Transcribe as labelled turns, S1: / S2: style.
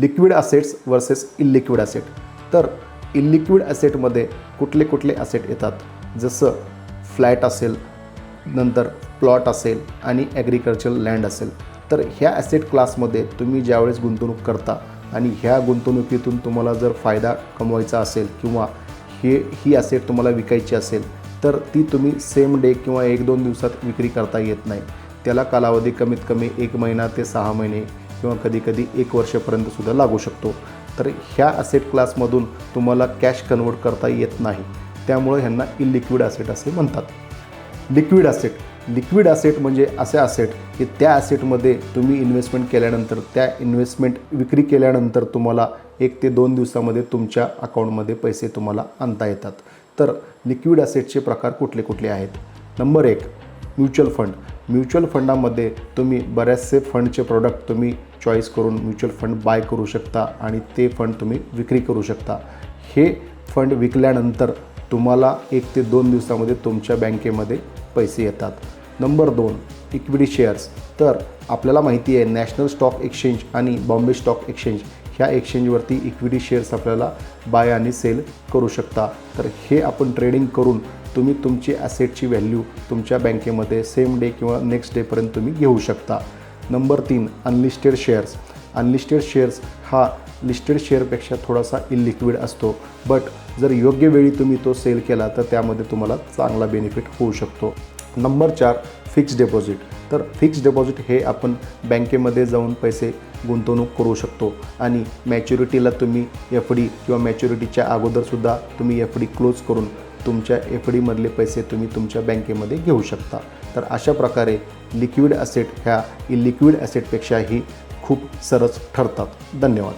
S1: Liquid assets versus illiquid asset. तर illiquid असेटमध्ये कुठले कुठले असेट येतात, जसं फ्लॅट असेल, नंतर प्लॉट असेल आणि ॲग्रिकल्चरल लँड असेल. तर ह्या ॲसेट क्लासमध्ये तुम्ही ज्यावेळेस गुंतवणूक करता आणि ह्या गुंतवणुकीतून तुम्हाला जर फायदा कमवायचा असेल किंवा ही असेट तुम्हाला विकायची असेल तर ती तुम्ही सेम डे किंवा 1-2 दिवसात विक्री करता येत नाही. त्याला कालावधी कमीत कमी 1 महिना ते 6 महिने किंवा कधीकधी 1 वर्षापर्यंतसुद्धा लागू शकतो. तर ह्या असेट क्लासमधून तुम्हाला कॅश कन्वर्ट करता येत नाही, त्यामुळे ह्यांना इलिक्विड असेट असे म्हणतात. लिक्विड असेट म्हणजे असे असेट की त्या असेटमध्ये तुम्ही इन्व्हेस्टमेंट केल्यानंतर, त्या इन्व्हेस्टमेंट विक्री केल्यानंतर तुम्हाला 1 ते 2 दिवसामध्ये तुमच्या अकाउंटमध्ये पैसे तुम्हाला आणता येतात. तर लिक्विड असेटचे प्रकार कुठले कुठले आहेत? Number 1, mutual fund. म्युच्युअल फंडामध्ये तुम्ही बरेचसे फंडचे प्रोडक्ट तुम्ही चॉईस करून म्युच्युअल फंड बाय करू शकता आणि ते फंड तुम्ही विक्री करू शकता. हे फंड विकल्यानंतर तुम्हाला 1 ते 2 दिवसामध्ये तुमच्या बँकेमध्ये पैसे येतात. Number 2, equity shares. तर आपल्याला माहिती आहे नॅशनल स्टॉक एक्सचेंज आणि बॉम्बे स्टॉक एक्सचेंज ह्या एक्सचेंजवरती इक्विटी शेअर्स आपल्याला बाय आणि सेल करू शकता. तर हे आपण ट्रेडिंग करून तुम्ही तुमची ॲसेटची व्हॅल्यू तुमच्या बँकेमध्ये सेम डे किंवा नेक्स्ट डेपर्यंत तुम्ही घेऊ शकता. Number 3, unlisted shares. Unlisted shares हा लिस्टेड शेअरपेक्षा थोडासा इलिक्विड असतो, बट जर योग्य वेळी तुम्ही तो सेल केला तर त्यामध्ये तुम्हाला चांगला बेनिफिट होऊ शकतो. Number 4, fixed deposit. तर फिक्स्ड डिपॉझिट हे आपण बँकेमध्ये जाऊन पैसे गुंतवणूक करू शकतो आणि मॅच्युरिटीला तुम्ही FD किंवा मॅच्युरिटीच्या अगोदरसुद्धा तुम्ही FD क्लोज करून तुमच्या FDमधले पैसे तुम्ही तुमच्या बँकेमध्ये घेऊ शकता. तर अशा प्रकारे लिक्विड असेट ह्या इलिक्विड असेटपेक्षाही खूप सरस ठरतात. धन्यवाद.